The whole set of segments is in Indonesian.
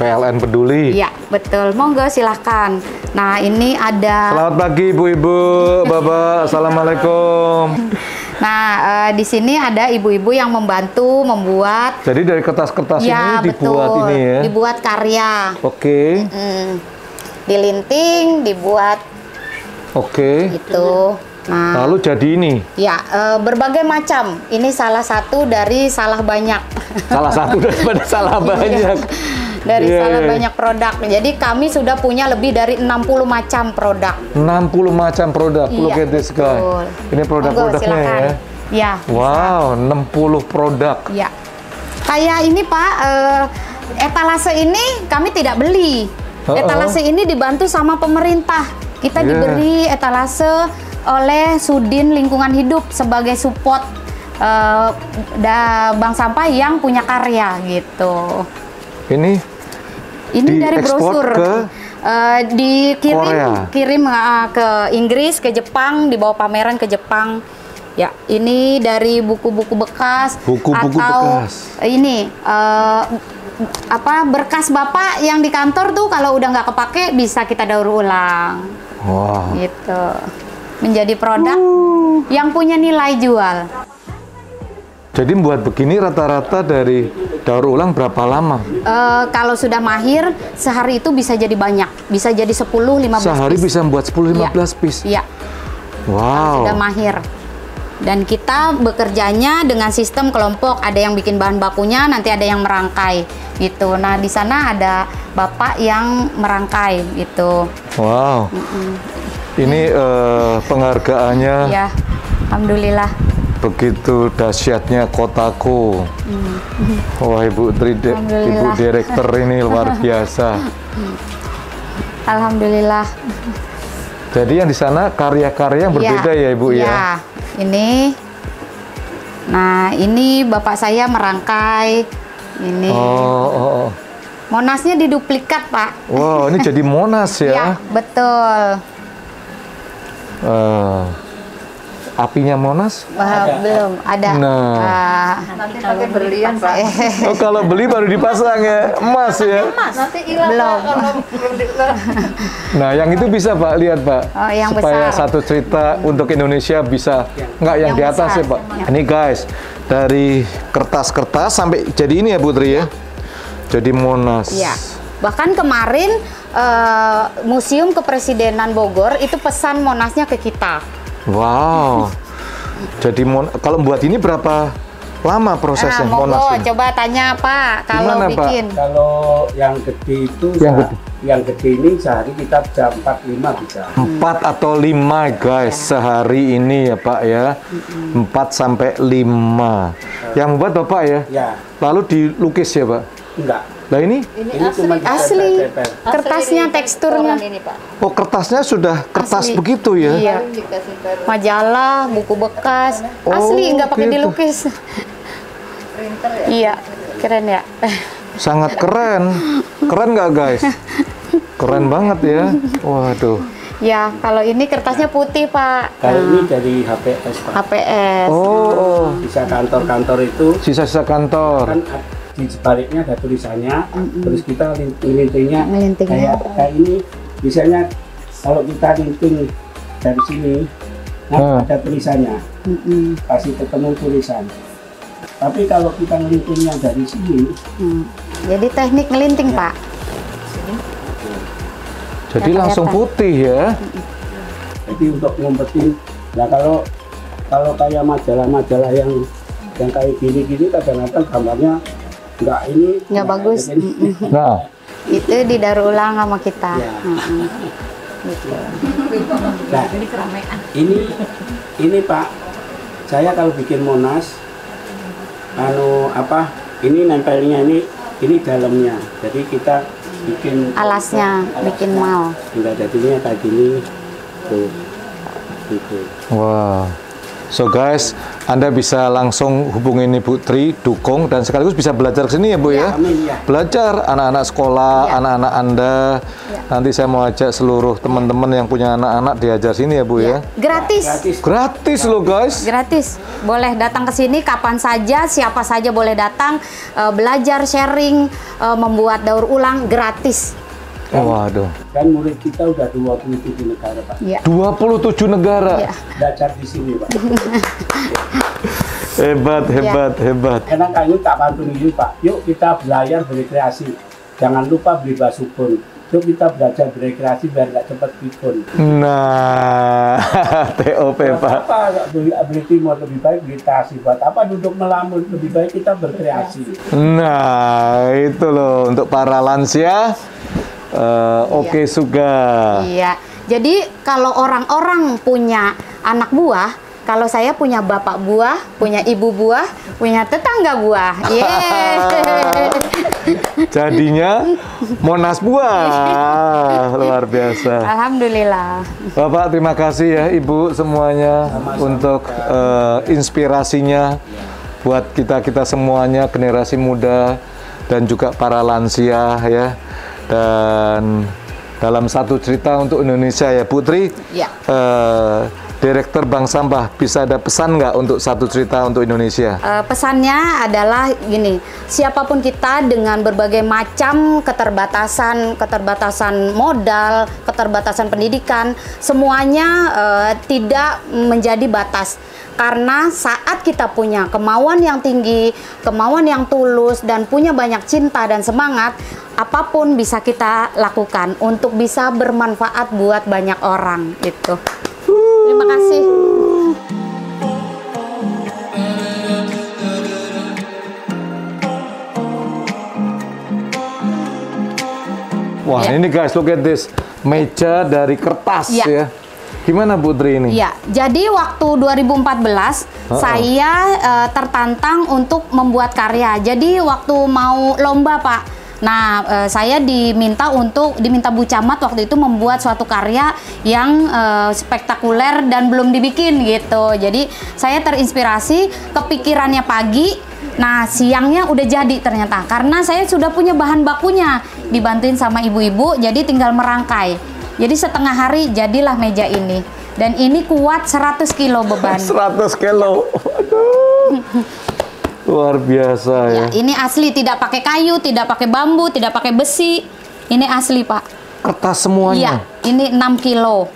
PLN Peduli. Iya, betul. Monggo silahkan. Nah, ini ada... Selamat pagi Ibu-ibu, Bapak. Assalamualaikum. Nah, di sini ada ibu-ibu yang membantu membuat. Jadi dari kertas-kertas Ya, ini dibuat betul. ini ya? Dibuat karya. Oke. Dilinting, dibuat. Oke. Itu. Nah, Lalu jadi ini? ya, berbagai macam. Ini salah satu dari salah banyak. Salah satu daripada salah banyak. Dari Yeah. salah banyak produk. Jadi kami sudah punya lebih dari 60 macam produk. 60 macam produk. Iya, Look at this guy. betul. Ini produk-produknya Monggo, ya? silakan. Ya. Wow, 60 produk. Ya. Kayak ini Pak, etalase ini kami tidak beli. Etalase ini dibantu sama pemerintah. Kita Yeah. diberi etalase oleh Sudin Lingkungan Hidup sebagai support bank sampah yang punya karya gitu. Ini Dari diekspor brosur. ke Korea. Kirim ke Inggris, ke Jepang, dibawa pameran ke Jepang. Ya, ini dari buku-buku bekas. Buku-buku atau bekas. Ini berkas Bapak yang di kantor tuh kalau udah nggak kepake bisa kita daur ulang. Wow. Gitu. Menjadi produk yang punya nilai jual. Jadi buat begini rata-rata dari daur ulang berapa lama? Kalau sudah mahir, sehari itu bisa jadi banyak. Bisa jadi 10-15 Sehari piece. bisa membuat 10-15 piece? Iya. Wow. Sudah mahir. Dan kita bekerjanya dengan sistem kelompok. Ada yang bikin bahan bakunya, nanti ada yang merangkai. Gitu. Nah, di sana ada Bapak yang merangkai. Gitu. Wow. Ini penghargaannya. Ya, alhamdulillah. Begitu dahsyatnya kotaku. Wah, Ibu Direktur ini luar biasa. Alhamdulillah. Jadi yang di sana karya-karya yang berbeda ya Ibu ya? Ya, ini. Nah, ini Bapak saya merangkai. Ini. Oh. Monasnya diduplikat, Pak. Wow, ini jadi Monas ya? Ya, betul. Apinya Monas? Belum ada. Nah. Nanti pakai berlian, Pak. Oh, kalau beli baru dipasang ya, emas ya? Nanti hilang, Belum. Pak, kalau belum Nah, yang itu bisa Pak, lihat Pak. Oh, yang supaya besar. satu cerita untuk Indonesia bisa, nggak yang Yang di atas besar. ya Pak. Ini guys, dari kertas-kertas sampai jadi ini ya Putri ya? Jadi Monas. Iya. Bahkan kemarin Museum Kepresidenan Bogor itu pesan Monasnya ke kita. Wow. Jadi kalau buat ini berapa lama prosesnya Monggo, Monas ini? coba tanya Pak kalau Gimana, Pak? bikin. Kalau yang gede itu yang gede ini sehari kita bisa 4-5 bisa. 4 atau 5 guys sehari ini ya Pak ya. 4 sampai 5. Yang membuat Bapak ya? Ya, Lalu dilukis ya Pak? enggak. Nah ini? Ini cuma Asli. ditempel-tempel. Kertasnya, teksturnya. Ini, Pak. Oh kertasnya sudah kertas Asli. begitu ya? Iya. Dikasih baru Majalah, buku bekas. Oh, Asli, nggak pakai gitu. dilukis. printer ya. Iya, keren ya. Sangat keren. Keren nggak guys? Keren banget ya. Waduh. Ya, kalau ini kertasnya putih, Pak. Kalau ini dari HPS, Pak. HPS. Oh. Bisa kantor-kantor itu Sisa-sisa kantor. kan di sebaliknya ada tulisannya, terus kita lintingnya Ngelintingnya. kayak ini. Biasanya kalau kita linting dari sini, ada tulisannya, kasih ketemu tulisan. Tapi kalau kita ngelintingnya dari sini, Jadi teknik ngelinting, Pak. Jadi Nggak langsung kelihatan. putih ya. jadi untuk ngumpetin. Nah kalau kayak majalah-majalah yang kayak gini-gini kadang-kadang gambarnya nggak ini, Nggak bagus. ini. Nah. Itu didaur ulang sama kita. Ya. Gitu. Nah, ini Pak, saya kalau bikin Monas, ini nempelnya ini dalamnya. Jadi kita bikin Alasnya, bikin mal. Enggak jadinya kayak gini, tuh, gitu. Wow. So guys, Anda bisa langsung hubungin Ibu Tri, dukung, dan sekaligus bisa belajar ke sini ya Bu ya. Amin ya. Belajar anak-anak sekolah, anak-anak Anda. Nanti saya mau ajak seluruh teman-teman yang punya anak-anak diajar sini ya Bu ya. Gratis. Gratis loh guys. Gratis. Boleh datang ke sini kapan saja, siapa saja boleh datang, belajar, sharing, membuat daur ulang gratis. Waduh. Dan murid kita udah 27 negara Pak. Ya. 27 negara. Ya. Belajar di sini Pak. Hebat, hebat, hebat. Karena kami tak pantun ini Pak. Yuk kita belajar berkreasi. Jangan lupa beli basubun. Yuk kita belajar berkreasi biar nggak cepat pikun. Nah, TOP Pak. Apa beli timur lebih baik beli tasi. Buat apa duduk melamun, lebih baik kita berkreasi. Nah, itu loh untuk para lansia. Oke, Suga. Iya. Jadi kalau orang-orang punya anak buah, kalau saya punya bapak buah, punya ibu buah, punya tetangga buah. Yeay. Jadinya Monas buah. Luar biasa. Alhamdulillah. Bapak, terima kasih ya Ibu semuanya untuk inspirasinya buat kita semuanya, generasi muda dan juga para lansia ya. Dan dalam satu cerita untuk Indonesia ya Putri, Ya. Direktur Bank Sampah, bisa ada pesan nggak untuk satu cerita untuk Indonesia? Pesannya adalah gini, siapapun kita dengan berbagai macam keterbatasan modal, keterbatasan pendidikan, semuanya tidak menjadi batas. Karena saat kita punya kemauan yang tinggi, kemauan yang tulus, dan punya banyak cinta dan semangat, apapun bisa kita lakukan untuk bisa bermanfaat buat banyak orang. Gitu. Terima kasih. Wah, ini guys, look at this. Meja dari kertas ya. Gimana Putri ini? Ya, jadi waktu 2014 saya tertantang untuk membuat karya. Jadi waktu mau lomba Pak, nah saya diminta Bu Camat waktu itu membuat suatu karya yang spektakuler dan belum dibikin gitu. Jadi saya terinspirasi, kepikirannya pagi. Nah siangnya udah jadi ternyata, karena saya sudah punya bahan bakunya, dibantuin sama ibu-ibu, jadi tinggal merangkai. Jadi setengah hari jadilah meja ini. Dan ini kuat 100 kilo beban. 100 kilo. Aduh. Luar biasa ya. Ini asli, tidak pakai kayu, tidak pakai bambu, tidak pakai besi. Ini asli Pak. Kertas semuanya? Iya, ini 6 kilo.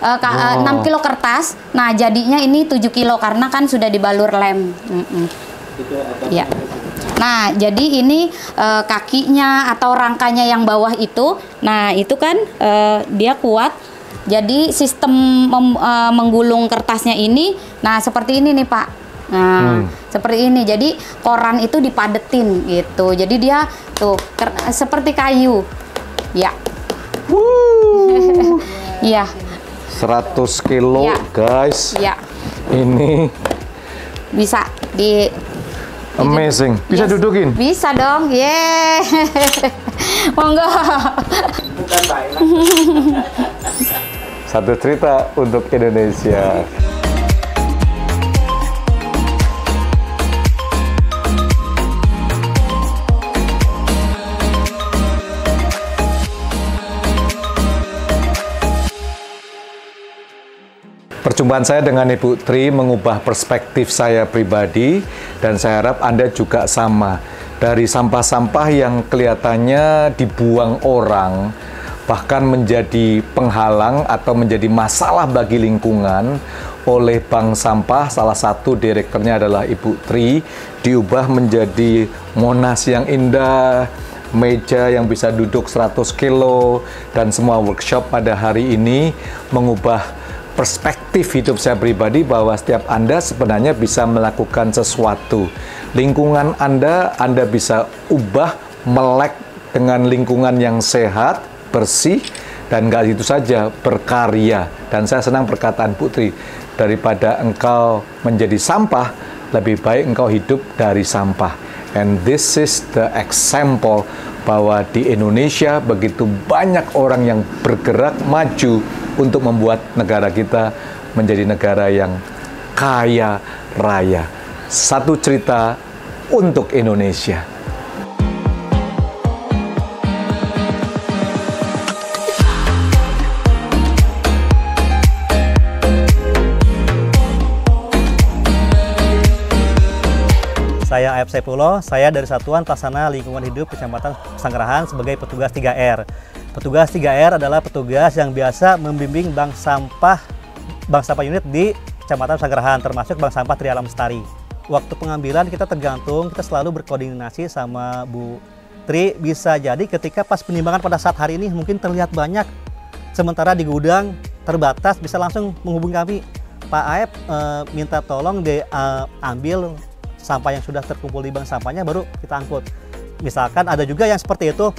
6 kilo kertas. Nah jadinya ini 7 kilo karena kan sudah dibalur lem. Ya. Nah, jadi ini kakinya atau rangkanya yang bawah itu, nah itu kan dia kuat. Jadi sistem menggulung kertasnya ini, nah seperti ini nih Pak. Nah, seperti ini. Jadi koran itu dipadetin gitu. Jadi dia tuh seperti kayu. Ya. Iya. 100 kilo Ya. guys. Ya. Ini Bisa di amazing. Bisa Yes. dudukin? Bisa dong. Yeay. Monggo. Bukan Pak. Satu cerita untuk Indonesia. Perjumpaan saya dengan Ibu Tri mengubah perspektif saya pribadi, dan saya harap Anda juga sama. Dari sampah-sampah yang kelihatannya dibuang orang, bahkan menjadi penghalang atau menjadi masalah bagi lingkungan, oleh Bank Sampah, salah satu direkturnya adalah Ibu Tri, diubah menjadi Monas yang indah, meja yang bisa duduk 100 kilo, dan semua workshop pada hari ini mengubah perspektif hidup saya pribadi bahwa setiap Anda sebenarnya bisa melakukan sesuatu. Lingkungan Anda bisa ubah melek dengan lingkungan yang sehat, bersih, dan nggak itu saja, berkarya. Dan saya senang perkataan Putri, daripada engkau menjadi sampah, lebih baik engkau hidup dari sampah. And this is the example bahwa di Indonesia begitu banyak orang yang bergerak maju untuk membuat negara kita menjadi negara yang kaya, Raya. Satu cerita untuk Indonesia. Saya Ayub Saifullah, saya dari Satuan Pelaksana Lingkungan Hidup Kecamatan Pesanggerahan sebagai petugas 3R. Petugas 3R adalah petugas yang biasa membimbing bank sampah unit di Kecamatan Pesanggerahan, termasuk bank sampah Tri Alam Lestari. Waktu pengambilan kita tergantung, kita selalu berkoordinasi sama Bu Tri. Bisa jadi ketika pas penimbangan pada saat hari ini mungkin terlihat banyak, sementara di gudang terbatas, bisa langsung menghubungi kami. Pak Ayub minta tolong diambil sampah yang sudah terkumpul di bank sampahnya, baru kita angkut. Misalkan ada juga yang seperti itu,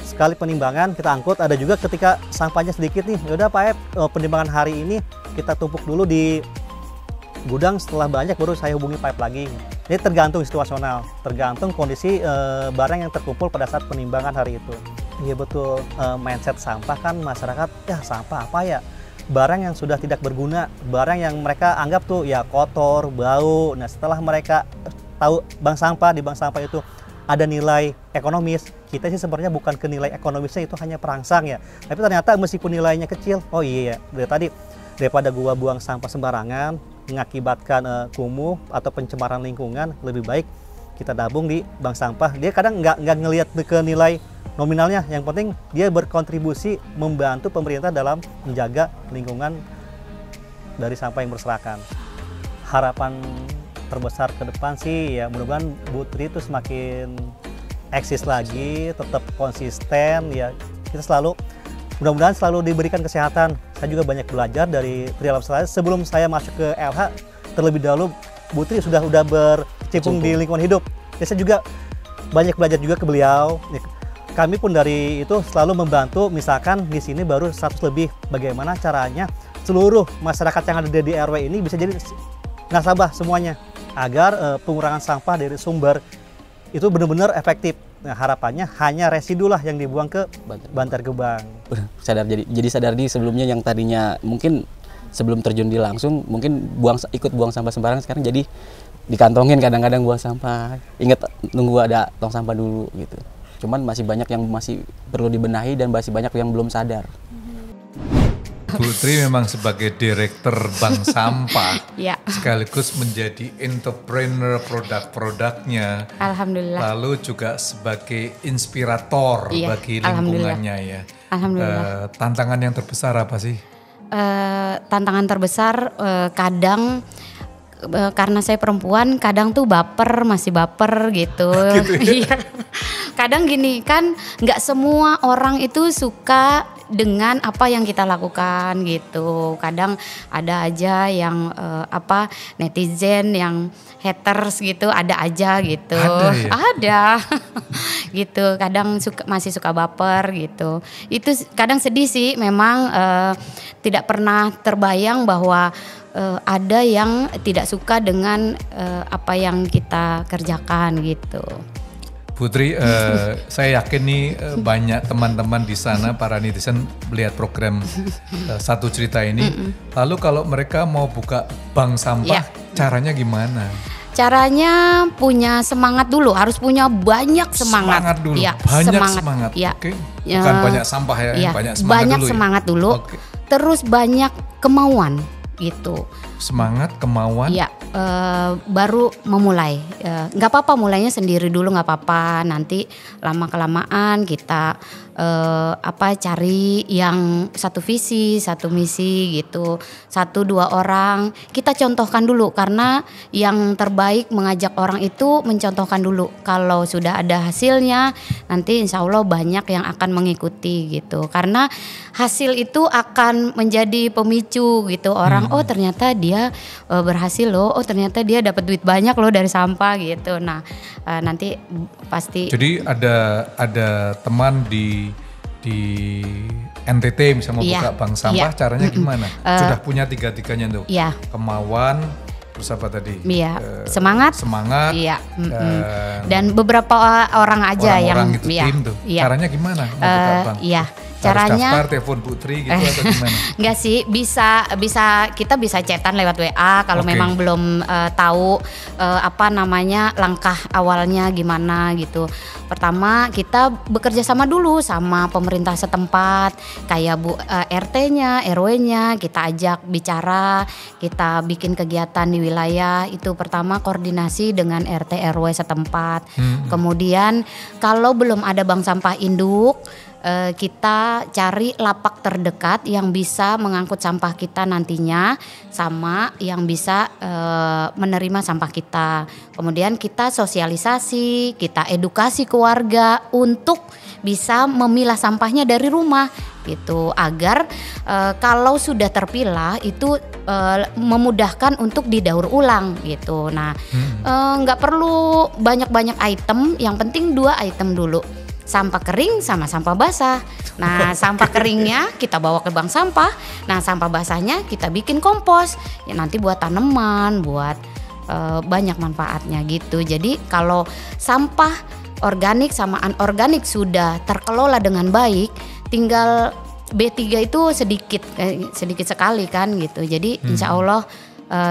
sekali penimbangan kita angkut. Ada juga ketika sampahnya sedikit nih, yaudah Pak Ayub, penimbangan hari ini kita tumpuk dulu di gudang, setelah banyak baru saya hubungi Pak Ayub lagi. Jadi tergantung situasional, tergantung kondisi barang yang terkumpul pada saat penimbangan hari itu. Iya betul, mindset sampah kan masyarakat, ya sampah apa ya? Barang yang sudah tidak berguna, barang yang mereka anggap tuh ya kotor, bau. Nah setelah mereka tahu bank sampah, di bank sampah itu ada nilai ekonomis, kita sih sebenarnya bukan ke nilai ekonomisnya, itu hanya perangsang ya. Tapi ternyata meskipun nilainya kecil, oh iya ya, dari tadi daripada gua buang sampah sembarangan mengakibatkan kumuh atau pencemaran lingkungan, lebih baik kita tabung di bank sampah. Dia kadang nggak ngelihat ke nilai nominalnya, yang penting dia berkontribusi membantu pemerintah dalam menjaga lingkungan dari sampah yang berserakan. Harapan terbesar ke depan sih ya mudah-mudahan Bu Tri itu semakin eksis lagi, tetap konsisten ya. Kita mudah-mudahan selalu diberikan kesehatan. Saya juga banyak belajar dari Tri Alam Lestari. Sebelum saya masuk ke LH, terlebih dahulu Bu Tri sudah berkecimpung di lingkungan hidup. Ya, saya juga banyak belajar juga ke beliau. Kami pun dari itu selalu membantu, misalkan di sini baru 100 lebih, bagaimana caranya seluruh masyarakat yang ada di RW ini bisa jadi nasabah semuanya, agar pengurangan sampah dari sumber itu benar-benar efektif. Nah, harapannya hanya residu lah yang dibuang ke Bantar Gebang. Jadi sadar nih, sebelumnya yang tadinya mungkin sebelum terjun di langsung mungkin ikut buang sampah sembarangan, sekarang jadi dikantongin kadang-kadang buang sampah. Ingat nunggu ada tong sampah dulu gitu. Cuman masih banyak yang masih perlu dibenahi dan masih banyak yang belum sadar. Bu Tri memang sebagai direktur bank sampah, Ya. sekaligus menjadi entrepreneur produk-produknya. Alhamdulillah. Lalu juga sebagai inspirator Iya, bagi alhamdulillah. lingkungannya ya. Alhamdulillah. Tantangan yang terbesar apa sih? Tantangan terbesar kadang karena saya perempuan, kadang tuh masih baper gitu. Iya. Kadang gini kan, nggak semua orang itu suka dengan apa yang kita lakukan gitu. Kadang ada aja yang netizen yang haters gitu, ada aja gitu. Ada ya? Ada. Gitu. Kadang masih suka baper gitu. Itu kadang sedih sih, memang tidak pernah terbayang bahwa ada yang tidak suka dengan apa yang kita kerjakan gitu. Putri, saya yakin nih banyak teman-teman di sana, para netizen melihat program Satu Cerita ini. Lalu kalau mereka mau buka bank sampah, caranya gimana? Caranya punya semangat dulu, harus punya banyak semangat. Semangat dulu, Ya, banyak semangat. Ya. Oke. Bukan banyak sampah ya, Ya, banyak semangat banyak dulu. Semangat dulu. Oke. Terus banyak kemauan gitu. Semangat, kemauan. Ya, baru memulai. Nggak apa-apa, mulainya sendiri dulu nggak apa-apa. Nanti lama-kelamaan kita cari yang satu visi, satu misi gitu. 1-2 orang kita contohkan dulu, karena yang terbaik mengajak orang itu mencontohkan dulu. Kalau sudah ada hasilnya, nanti insya Allah banyak yang akan mengikuti gitu. Karena hasil itu akan menjadi pemicu gitu. Orang, oh ternyata dia berhasil loh, oh ternyata dia dapat duit banyak loh dari sampah gitu. Nah nanti pasti. Jadi ada teman di NTT misalnya mau buka bank sampah, caranya gimana? Sudah punya tiga-tiganya tuh. Iya. Kemauan, terus apa tadi? Iya. Semangat. Iya. Dan beberapa orang aja orang-orang yang itu tim tuh. Iya. Caranya gimana mau buka bank? Iya. Caranya daftar telepon Putri gitu atau gimana? Enggak sih, kita bisa chatan lewat WA kalau Oke. memang belum tahu apa namanya langkah awalnya gimana gitu. Pertama kita bekerja sama dulu sama pemerintah setempat, kayak RT-nya, RW-nya kita ajak bicara, kita bikin kegiatan di wilayah. Itu pertama koordinasi dengan RT RW setempat. Kemudian kalau belum ada bank sampah induk, kita cari lapak terdekat yang bisa mengangkut sampah kita nantinya sama yang bisa menerima sampah kita. Kemudian kita sosialisasi, kita edukasi keluarga untuk bisa memilah sampahnya dari rumah gitu, agar kalau sudah terpilah itu memudahkan untuk didaur ulang gitu. Nah, nggak perlu banyak-banyak item, yang penting 2 item dulu. Sampah kering sama sampah basah. Nah, sampah keringnya kita bawa ke bank sampah. Nah, sampah basahnya kita bikin kompos. Ya, nanti buat tanaman, buat banyak manfaatnya gitu. Jadi kalau sampah organik sama anorganik sudah terkelola dengan baik, tinggal B3 itu sedikit sekali kan gitu. Jadi insya Allah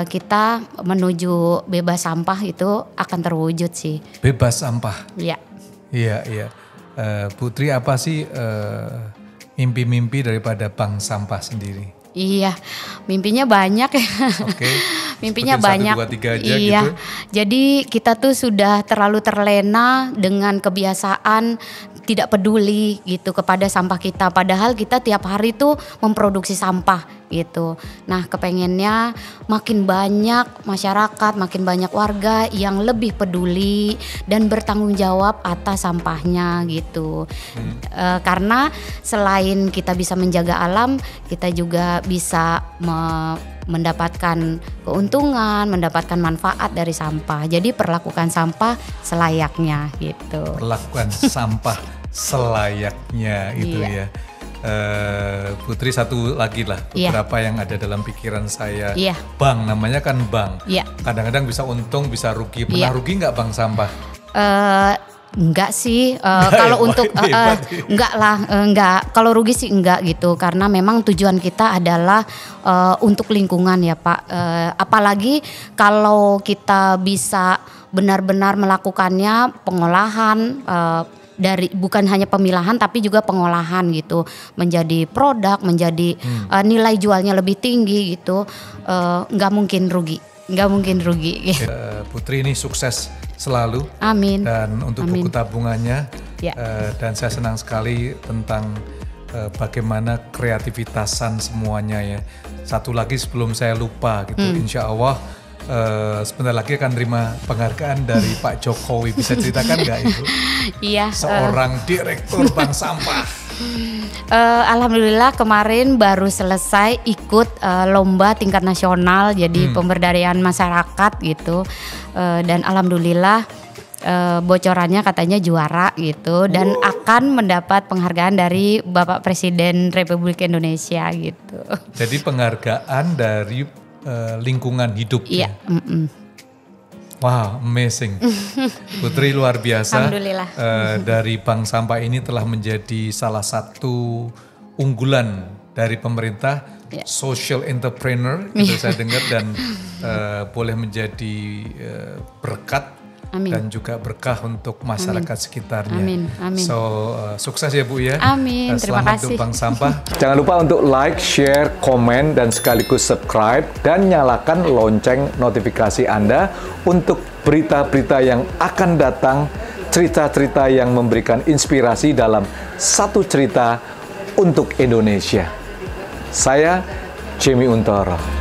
kita menuju bebas sampah itu akan terwujud sih. Bebas sampah. Iya. Iya. Putri, apa sih mimpi-mimpi daripada bank sampah sendiri? Iya, mimpinya banyak ya. Oke. Mimpinya Seperti banyak. 1, 2, 3 aja iya. gitu. Jadi kita tuh sudah terlalu terlena dengan kebiasaan tidak peduli gitu kepada sampah kita. Padahal kita tiap hari tuh memproduksi sampah gitu. Nah, kepengennya makin banyak masyarakat, makin banyak warga yang lebih peduli dan bertanggung jawab atas sampahnya gitu. Karena selain kita bisa menjaga alam, kita juga bisa mendapatkan keuntungan, mendapatkan manfaat dari sampah. Jadi perlakukan sampah selayaknya gitu. Perlakukan sampah selayaknya itu Iya. ya. Putri, satu lagi lah beberapa yang ada dalam pikiran saya. Iya. Bank, namanya kan bank. Iya. Kadang-kadang bisa untung, bisa rugi. Pernah Iya. rugi nggak bank sampah? Enggak sih, kalau untuk enggak lah, enggak. Kalau rugi sih enggak gitu, karena memang tujuan kita adalah untuk lingkungan ya Pak. Apalagi kalau kita bisa benar-benar melakukannya pengolahan dari bukan hanya pemilahan tapi juga pengolahan gitu, menjadi produk, menjadi nilai jualnya lebih tinggi gitu, nggak mungkin rugi. Putri ini sukses selalu. Amin. Dan untuk Amin. buku tabungannya, Ya. dan saya senang sekali tentang bagaimana kreativitasan semuanya ya. Satu lagi sebelum saya lupa gitu, insya Allah sebentar lagi akan terima penghargaan dari Pak Jokowi. Bisa ceritakan nggak Ibu? Iya. Seorang direktur bank sampah. Alhamdulillah kemarin baru selesai ikut lomba tingkat nasional, jadi pemberdayaan masyarakat gitu, dan alhamdulillah bocorannya katanya juara gitu, dan akan mendapat penghargaan dari Bapak Presiden Republik Indonesia gitu. Jadi penghargaan dari lingkungan hidup. Iya. Wow, amazing. Putri luar biasa. Alhamdulillah. Dari bank sampah ini telah menjadi salah satu unggulan dari pemerintah, social entrepreneur, itu saya dengar, dan boleh menjadi berkat. Amin. Dan juga berkah untuk masyarakat sekitarnya. Amin. So sukses ya Bu ya. Amin. Terima Selamat kasih. untuk bank sampah. Jangan lupa untuk like, share, komen, dan sekaligus subscribe dan nyalakan lonceng notifikasi Anda untuk berita-berita yang akan datang, cerita-cerita yang memberikan inspirasi dalam satu cerita untuk Indonesia. Saya Jamie Untoro.